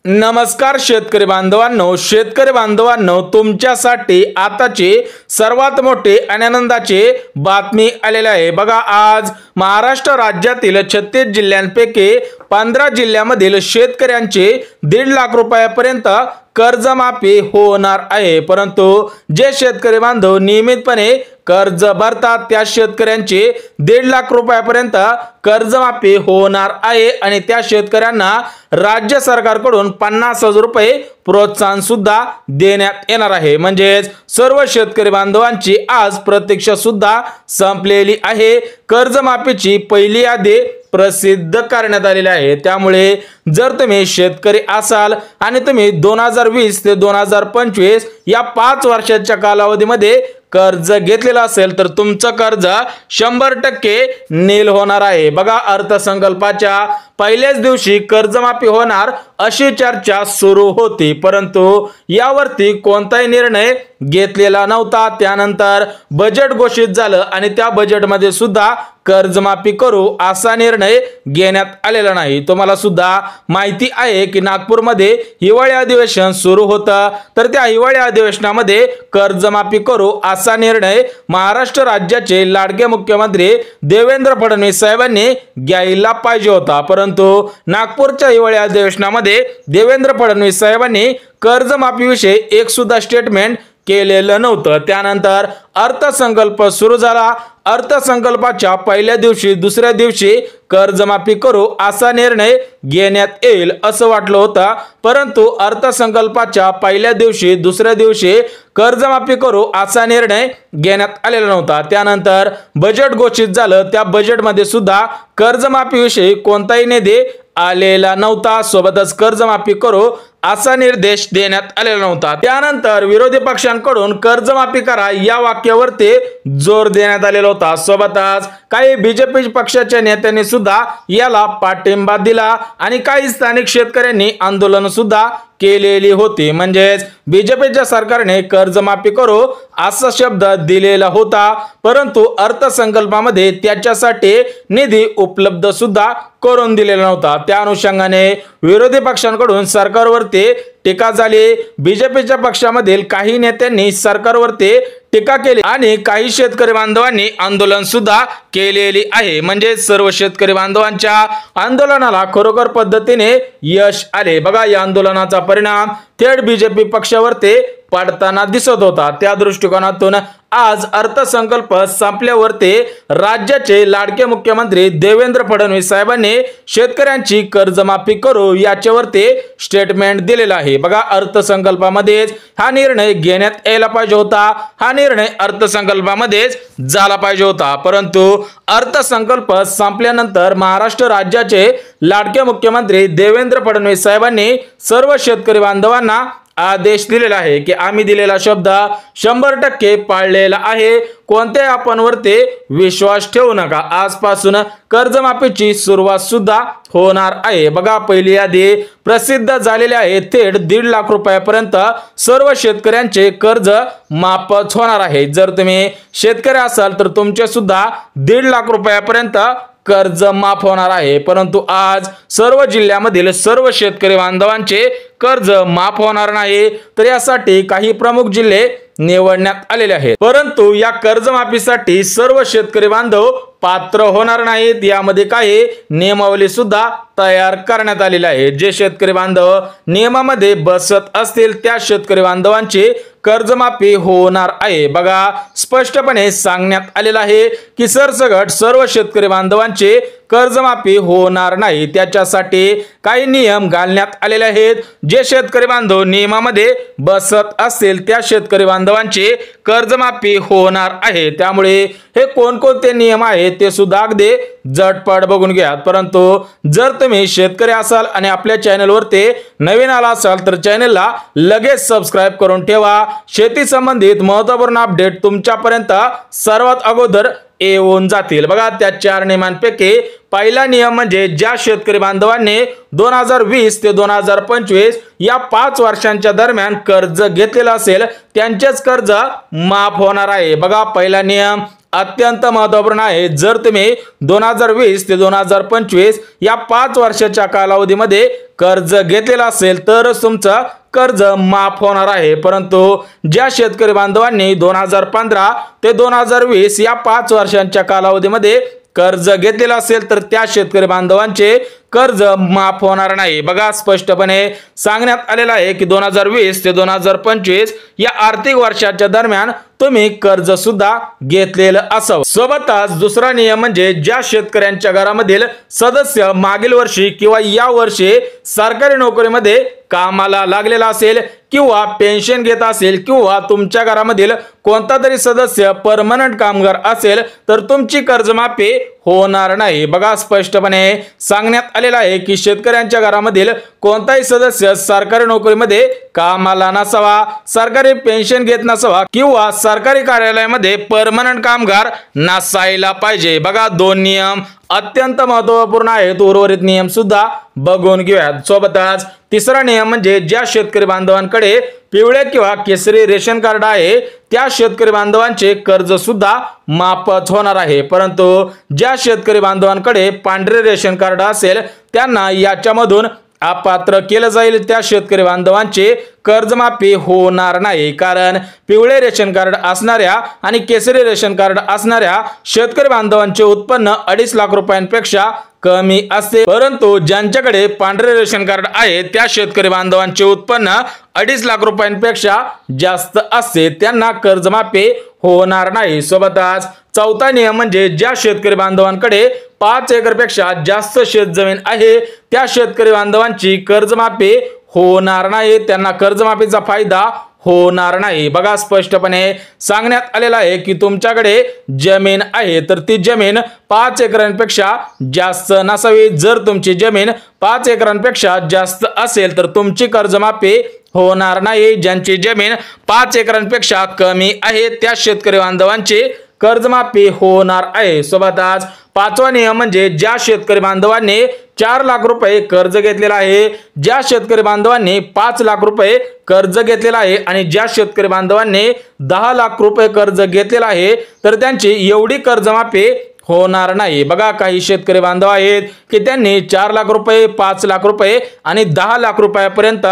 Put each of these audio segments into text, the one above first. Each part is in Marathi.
नमस्कार शेतकरी बांधवांनो, तुमच्यासाठी आताची सर्वात मोठी आणि आनंदाची बातमी आलेली आहे। बघा, आज महाराष्ट्र राज्यातील 36 जिल्ह्यांपैकी 15 जिल्ह्यांमधील शेतकऱ्यांचे 1.5 लाख रुपयापर्यंत कर्जमाफी होणार आहे। परंतु जे शेतकरी बांधव नियमितपणे कर्ज भरतात त्या शेतकऱ्यांचे 1.5 लाख रुपयापर्यंत कर्जमाफी होणार आहे आणि त्या शेतकऱ्यांना राज्य सरकारकडून 50,000 रुपये प्रोत्साहन सुद्धा देण्यात येणार आहे। म्हणजे सर्व शेतकरी बांधवांची आज प्रतीक्षा सुद्धा संपलेली आहे। कर्जमाफीची पहिली यादी प्रसिद्ध करण्यात आलेली आहे। त्यामुळे जर तुम्ही शेतकरी असाल आणि तुम्ही 2020 ते 2025 या 5 वर्षाच्या कालावधीमध्ये कर्ज घेतलेलं असेल तर तुमचं कर्ज 100% नील होणार आहे। बघा, अर्थसंकल्पाच्या पहिल्याच दिवशी कर्जमाफी होणार अशी चर्चा सुरू होती, परंतु यावरती कोणताही निर्णय घेतलेला नव्हता। त्यानंतर बजेट घोषित झालं आणि त्या बजेटमध्ये सुद्धा कर्जमाफी करू असा निर्णय घेण्यात आलेला नाही। तुम्हाला सुद्धा माहिती आहे की नागपूरमध्ये हिवाळी अधिवेशन सुरू होतं, तर त्या हिवाळी अधिवेशनामध्ये कर्जमाफी करू असा निर्णय महाराष्ट्र राज्याचे लाडके मुख्यमंत्री देवेंद्र फडणवीस साहेबांनी घ्यायला पाहिजे होता, परंतु नागपूरच्या हिवाळी अधिवेशनामध्ये देवेंद्र फडणवीस साहेबांनी कर्जमाफीविषयी एक सुद्धा स्टेटमेंट केलेलं नव्हतं। त्यानंतर अर्थसंकल्प सुरू झाला। अर्थसंकल्पाच्या पहिल्या दिवशी दुसऱ्या दिवशी कर्जमाफी करू असा निर्णय घेण्यात येईल असं वाटलं होतं, परंतु अर्थसंकल्पाच्या पहिल्या दिवशी दुसऱ्या दिवशी कर्जमाफी करू असा निर्णय घेण्यात आलेला नव्हता। त्यानंतर बजेट घोषित झालं, त्या बजेटमध्ये सुद्धा कर्जमाफीविषयी कोणताही निधी आलेला नव्हता, सोबतच कर्जमाफी करू असा निर्देश देण्यात आलेला नव्हता। त्यानंतर विरोधी पक्षांकडून कर्जमाफी करा या वाक्यावरती जोर देण्यात आलेला होता। सोबतच काही बीजेपी पक्षाच्या नेत्यांनी सुद्धा याला पाठिंबा दिला आणि काही स्थानिक शेतकऱ्यांनी आंदोलन सुद्धा केलेली होती। म्हणजेच बीजेपीच्या सरकारने कर्जमाफी करू असा शब्द दिलेला होता, परंतु अर्थसंकल्पामध्ये त्याच्यासाठी निधी उपलब्ध सुद्धा करून दिलेला नव्हता। त्या अनुषंगाने विरोधी पक्षांकडून सरकारवरती टीका झाली। बीजेपीच्या पक्षामधील काही नेत्यांनी सरकारवरती टीका केली आणि काही शेतकरी बांधवांनी आंदोलन सुद्धा केलेली आहे। म्हणजे सर्व शेतकरी बांधवांच्या आंदोलनाला खरोखर पद्धतीने यश आले। बघा, या आंदोलनाचा परिणाम थेट बीजेपी पक्षावरती पडताना दिसत होता। त्या दृष्टिकोनातून आज अर्थसंकल्प संपल्यावरती राज्याचे लाडके मुख्यमंत्री देवेंद्र फडणवीस साहेबांनी शेतकऱ्यांची कर्जमाफी करू याच्यावरती स्टेटमेंट दिलेला आहे। बघा, अर्थसंकल्पामध्येच हा निर्णय घेण्यात यायला पाहिजे होता, हा निर्णय अर्थसंकल्पामध्येच झाला पाहिजे होता, परंतु अर्थसंकल्प संपल्यानंतर महाराष्ट्र राज्याचे लाडके मुख्यमंत्री देवेंद्र फडणवीस साहेबांनी सर्व शेतकरी बांधवांना आदेश दिलेला आहे की आम्ही दिलेला शब्द 100% पाळलेला आहे, कोणत्याही आपणवरती विश्वास ठेवू नका। आजपासून कर्जमाफीची सुरुवात सुद्धा होणार आहे। बघा, पहिली यादी प्रसिद्ध झालेली आहे। थेट 1.5 लाख रुपयापर्यंत सर्व शेतकऱ्यांचे कर्ज माफच होणार आहे। जर तुम्ही शेतकरी असाल तर तुमचे सुद्धा 1.5 लाख रुपयापर्यंत कर्ज माफ होणार आहे, परंतु आज सर्व जिल्ह्यामधील सर्व शेतकरी बांधवांचे कर्ज माफ होणार नाही, तर यासाठी काही प्रमुख जिल्हे निवडण्यात आलेले आहेत। परंतु या कर्जमाफीसाठी सर्व शेतकरी बांधव पात्र होणार नाहीत। यामध्ये काही नियमावली सुद्धा तयार करण्यात आलेली आहे। जे शेतकरी बांधव नियमामध्ये बसत असतील त्या शेतकरी बांधवांची कर्जमाफी होणार आहे। बघा, स्पष्टपणे सांगण्यात आलेलं आहे की सरसकट सर्व शेतकरी बांधवांची कर्जमाफी होणार नाही। त्याच्यासाठी काही नियम घालण्यात आलेले आहेत। जे शेतकरी बांधव नियमामध्ये बसत असतील त्या शेतकरी बांधवांची कर्जमाफी होणार आहे। त्यामुळे हे कोणकोणते नियम आहेत ते सुद्धा अगदी झटपट बघून घ्या। परंतु जर तुम्ही शेतकरी असाल आणि आपल्या चॅनलवरती नवीन आला असाल तर चॅनलला लगेच सबस्क्राइब करून ठेवा। शेती संबंधित महत्त्वपूर्ण अपडेट तुमच्यापर्यंत सर्वात अगोदर येऊन जातील। बघा, त्या 4 नियमांपैकी पहिला नियम म्हणजे ज्या शेतकरी बांधवांनी 2020 ते 2025 या 5 वर्षांच्या दरम्यान कर्ज घेतलेलं असेल त्यांचेच कर्ज माफ होणार आहे। बघा, पहिला नियम अत्यंत महत्त्वपूर्ण आहे। जर तुम्ही 2020 ते 2025 या 5 वर्षाच्या कालावधीमध्ये कर्ज घेतलेला असेल तरच तुमचं कर्ज माफ होणार आहे। परंतु ज्या शेतकरी बांधवांनी 2015 ते 2020 या 5 वर्षांच्या कालावधीमध्ये कर्ज घेतलेला असेल तर त्या शेतकरी बांधवांचे कर्ज माफ होणार नाही। बघा स्पष्टपणे सांगण्यात आलेलं आहे की 2020 ते 2025 या आर्थिक वर्षाच्या दरम्यान तुम्ही कर्ज सुद्धा घेतलेलं असावं। सोबतच दुसरा नियम म्हणजे ज्या शेतकऱ्यांच्या घरामधील सदस्य मागील वर्षी किंवा या वर्षी सरकारी नोकरीमध्ये कामाला लागलेला असेल किंवा पेन्शन घेत असेल किंवा तुमच्या घरामधील कोणता तरी सदस्य परमनंट कामगार असेल तर तुमची कर्जमाफी होणार नाही। बघा स्पष्टपणे सांगण्यात आलेलं आहे की शेतकऱ्यांच्या घरामधील कोणताही सदस्य सरकारी नोकरीमध्ये कामाला नसावा, सरकारी पेन्शन घेत नसावा किंवा सरकारी कार्यालयामध्ये परमनंट कामगार नसायला पाहिजे। बघा दोन नियम अत्यंत महत्त्वपूर्ण आहेत। उर्वरित नियम सुद्धा बघून घेऊयात। सोबतच तिसरा नियम म्हणजे ज्या शेतकरी बांधवांकडे पिवळे किंवा केसरी रेशन कार्ड आहे त्या शेतकरी बांधवांचे कर्ज सुद्धा माफच होणार आहे। परंतु ज्या शेतकरी बांधवांकडे पांढरे रेशन कार्ड असेल त्यांना याच्यामधून अपात्र केलं जाईल। त्या शेतकरी बांधवांचे कर्जमाफी होणार नाही, कारण पिवळे रेशन कार्ड असणाऱ्या आणि केसरी रेशन कार्ड असणाऱ्या शेतकरी बांधवांचे उत्पन्न 2.5 लाख रुपयांपेक्षा कमी असते। परंतु ज्यांच्याकडे पांढरे रेशन कार्ड आहे त्या शेतकरी बांधवांचे उत्पन्न 2.5 लाख रुपयांपेक्षा जास्त असते, त्यांना कर्जमाफी होणार नाही। सोबतच चौथा नियम म्हणजे ज्या शेतकरी बांधवांकडे 5 एकरपेक्षा जास्त शेतजमीन आहे त्या शेतकरी बांधवांची कर्जमाफी होणार नाही, त्यांना कर्जमाफीचा फायदा होणार नाही। बघा स्पष्टपणे सांगण्यात आलेलं आहे की तुमच्याकडे जमीन आहे तर ती जमीन 5 एकरांपेक्षा जास्त नसावी। जर तुमची जमीन 5 एकरांपेक्षा जास्त असेल तर तुमची कर्जमाफी होणार नाही। ज्यांची जमीन 5 एकरांपेक्षा कमी आहे त्या शेतकरी बांधवांची कर्जमाफी होणार आहे। सोबतच पाचवा नियम म्हणजे ज्या शेतकरी बांधवांनी 4 लाख रुपये कर्ज घेतलेला आहे, ज्या शेतकरी बांधवांनी 5 लाख रुपये कर्ज घेतलेला आहे आणि ज्या शेतकरी बांधवांनी 10 लाख रुपये कर्ज घेतलेला आहे तर त्यांची एवढी कर्जमाफी होणार नाही। बघा काही शेतकरी बांधव आहेत की त्यांनी 4 लाख रुपये 5 लाख रुपये आणि 10 लाख रुपयापर्यंत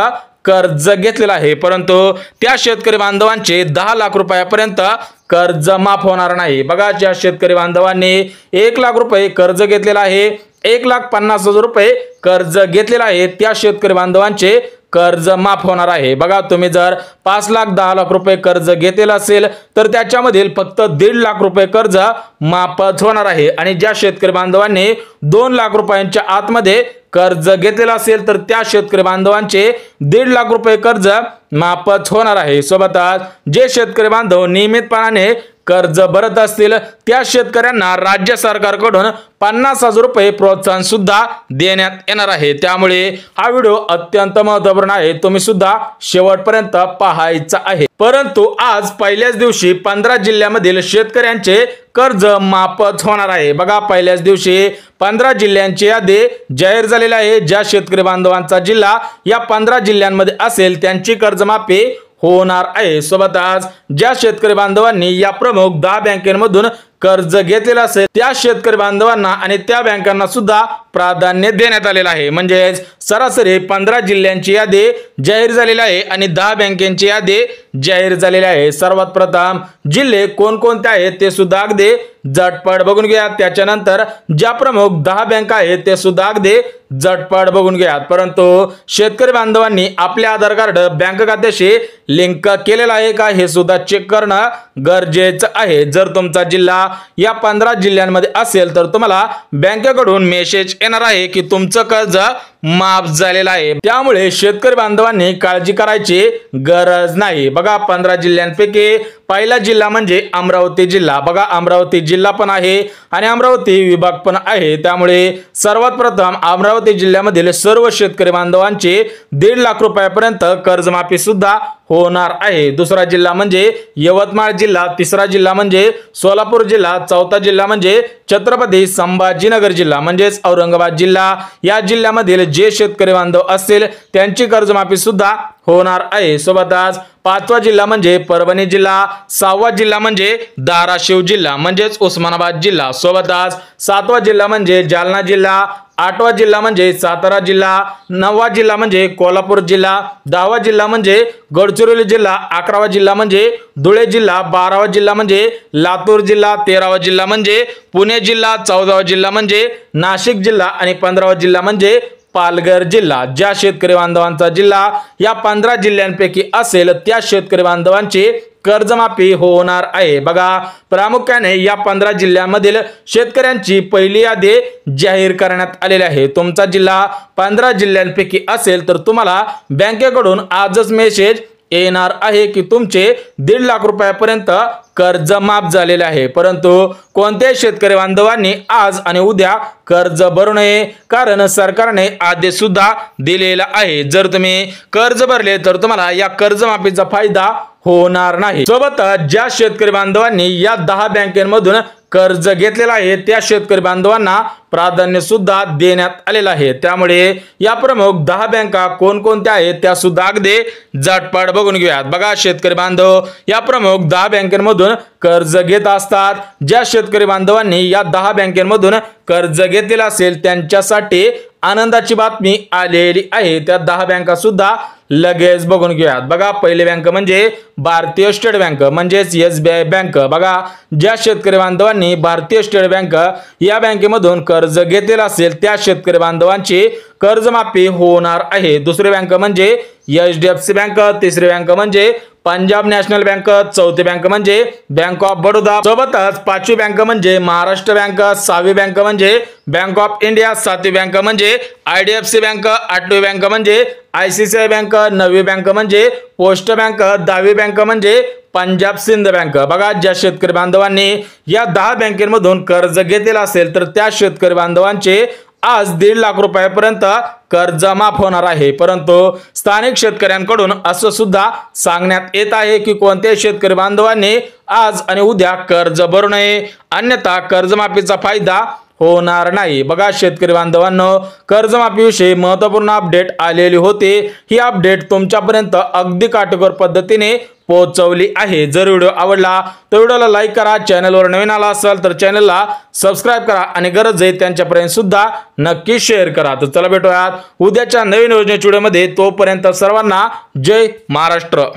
कर्ज घेतलेला आहे, परंतु त्या शेतकरी बांधवांचे 10 लाख रुपयापर्यंत कर्ज माफ होणार नाही। बघा ज्या शेतकरी बांधवांनी 1 लाख रुपये कर्ज घेतलेला आहे, 1,50,000 रुपये कर्ज घेतलेला आहे त्या शेतकरी बांधवांचे कर्ज माफ होणार आहे। बघा तुम्ही जर 5 लाख 10 लाख रुपये कर्ज घेतलेला असेल तर त्याच्यामधील फक्त 1.5 लाख रुपये कर्ज माफच होणार आहे आणि ज्या शेतकरी बांधवांनी 2 लाख रुपयांच्या आतमध्ये कर्ज घेतलेला असेल तर त्या शेतकरी बांधवांचे 1.5 लाख रुपये कर्ज माफच होणार आहे। सोबतच जे शेतकरी बांधव नियमितपणाने कर्ज भरत असतील त्या शेतकऱ्यांना राज्य सरकारकडून 50,000 रुपये प्रोत्साहन सुद्धा देण्यात येणार आहे। त्यामुळे हा व्हिडिओ अत्यंत महत्त्वपूर्ण आहे, तुम्ही सुद्धा शेवटपर्यंत पाहायचा आहे। परंतु आज पहिल्याच दिवशी 15 जिल्ह्यामधील शेतकऱ्यांचे कर्ज माफच होणार आहे। बघा पहिल्याच दिवशी 15 जिल्ह्यांची यादी जाहीर झालेली आहे। ज्या शेतकरी बांधवांचा जिल्हा या 15 जिल्ह्यांमध्ये असेल त्यांची कर्जमाफी होणार आहे। सोबतच ज्या शेतकरी बांधवांनी या प्रमुख 10 बँकांमधून कर्ज घेतलेला असेल त्या शेतकरी बांधवांना आणि त्या बँकांना सुद्धा प्राधान्य देण्यात आलेलं आहे। म्हणजे सरासरी 15 जिल्ह्यांची यादी जाहीर झालेली आहे आणि 10 बँकांची यादी जाहीर झालेली आहे। सर्वात प्रथम जिल्हे कोणकोणते आहेत ते सुद्धा अगदी झटपट बघून घ्या। त्याच्यानंतर ज्या प्रमुख 10 बँका आहेत ते सुद्धा अगदी झटपट बघून घ्या। परंतु शेतकरी बांधवांनी आपले आधार कार्ड बँक खात्याशी लिंक केलेला आहे का हे सुद्धा चेक करणं गरजेचं आहे। जर तुमचा जिल्हा या 15 जिल्ह्यांमध्ये असेल तर तुम्हाला बँकेकडून मेसेज येणार आहे की तुमचं कर्ज माफ झालेला आहे। त्यामुळे शेतकरी बांधवांनी काळजी करायची गरज नाही। बघा 15 जिल्ह्यांपैकी पहिला जिल्हा म्हणजे अमरावती जिल्हा। बघा अमरावती जिल्हा पण आहे आणि अमरावती विभाग पण आहे। त्यामुळे सर्वात प्रथम अमरावती जिल्ह्यामधील सर्व शेतकरी बांधवांचे 1.5 लाख रुपयापर्यंत कर्जमाफी सुद्धा होणार आहे। दुसरा जिल्हा म्हणजे यवतमाळ जिल्हा, तिसरा जिल्हा म्हणजे सोलापूर जिल्हा, चौथा जिल्हा म्हणजे छत्रपती संभाजीनगर जिल्हा म्हणजेच औरंगाबाद जिल्हा। या जिल्ह्यामधील जे शेतकरी बांधव असतील त्यांची कर्जमाफी सुद्धा होणार आहे। सोबतच 5वा जिल्हा म्हणजे परभणी जिल्हा, 6वा जिल्हा म्हणजे धाराशिव जिल्हा म्हणजेच उस्मानाबाद जिल्हा, सोबतच 7वा जिल्हा म्हणजे जालना जिल्हा, 8वा जिल्हा म्हणजे सातारा जिल्हा, 9वा जिल्हा म्हणजे कोल्हापूर जिल्हा, 10वा जिल्हा म्हणजे गडचिरोली जिल्हा, 11वा जिल्हा म्हणजे धुळे जिल्हा, 12वा जिल्हा म्हणजे लातूर जिल्हा, 13वा जिल्हा म्हणजे पुणे जिल्हा, 14वा जिल्हा म्हणजे नाशिक जिल्हा आणि 15वा जिल्हा म्हणजे पालघर जिल्हा। ज्या शेतकरी बांधवांचा जिल्हा या 15 जिल्ह्यांपैकी असेल त्या शेतकरी बांधवांची कर्जमाफी होणार आहे। बघा, प्रामुख्याने या 15 जिल्ह्यांमधील शेतकऱ्यांची पहिली यादी जाहीर करण्यात आलेली आहे। तुमचा जिल्हा 15 जिल्ह्यांपैकी असेल तर तुम्हाला बँकेकडून आजच मेसेज येणार आहे की तुमचे 1.5 लाख रुपयापर्यंत कर्ज माफ झालेले आहे। परंतु कोणत्याही शेतकरी बांधवांनी आज आणि उद्या कर्ज भरू नये, कारण सरकारने आदेश सुद्धा दिलेला आहे। जर तुम्ही कर्ज भरले तर तुम्हाला या कर्जमाफीचा फायदा होणार नाही। सोबतच ज्या शेतकरी बांधवांनी या 10 बँकेमधून कर्ज घेतलेला आहे त्या शेतकरी बांधवांना प्राधान्य सुद्धा देण्यात आलेलं आहे। त्यामुळे या प्रमुख 10 बँका कोणकोणत्या आहेत त्या सुद्धा अगदी झटपट बघून घेऊयात। बघा शेतकरी बांधव, या प्रमुख 10 बँकेमधून कर्ज घेत असतात। ज्या शेतकरी बांधवांनी या 10 बँकेमधून कर्ज घेतलेला असेल त्यांच्यासाठी आनंदाची बातमी आलेली आहे। त्या 10 बँका सुद्धा लगेच बघून घेऊयात। बघा, पहिली बँक म्हणजे भारतीय स्टेट बँक म्हणजेच SBI बँक। बघा, ज्या शेतकरी बांधवांनी भारतीय स्टेट बँक या बँकेमधून कर्ज घेतलेला असेल त्या शेतकरी बांधवांची कर्जमाफी होणार आहे। दुसरी बँक म्हणजे HDFC बँक, तिसरी बँक म्हणजे पंजाब नॅशनल बँक, चौथी बँक म्हणजे बँक ऑफ बडोदा, सोबतच 5वी बँक म्हणजे महाराष्ट्र बँक, 6वी बँक म्हणजे बँक ऑफ इंडिया, 7वी बँक म्हणजे IDFC बँक, 8वी बँक म्हणजे ICICI बँक, 9वी बँक म्हणजे पोस्ट बँक, 10वी बँक म्हणजे पंजाब सिंध बँक। बघा, ज्या शेतकरी बांधवांनी या 10 बँकेमधून कर्ज घेतलेला असेल तर त्या शेतकरी बांधवांचे आज 1.5 लाख रुपयापर्यंत कर्ज माफ होणार आहे। परंतु स्थानिक शेतकऱ्यांकडून असं सुद्धा सांगण्यात येत आहे की कोणत्याही शेतकरी बांधवांनी आज आणि उद्या कर्ज भरू नये, अन्यथा कर्जमाफीचा फायदा होणार नाही। बघा शेतकरी बांधवांनो, कर्जमाफीविषयी महत्त्वपूर्ण अपडेट आलेली होती। ही अपडेट तुमच्यापर्यंत अगदी काटेकोर पद्धतीने पोहोचवली आहे। जर व्हिडिओ आवडला तर व्हिडिओला लाईक करा, चॅनलवर नवीन आला असाल तर चॅनलला सबस्क्राइब करा आणि गरज आहे त्यांच्यापर्यंत सुद्धा नक्की शेअर करा। तर चला भेटूयात उद्याच्या नवीन योजनेच्या व्हिडिओमध्ये, तोपर्यंत सर्वांना जय महाराष्ट्र।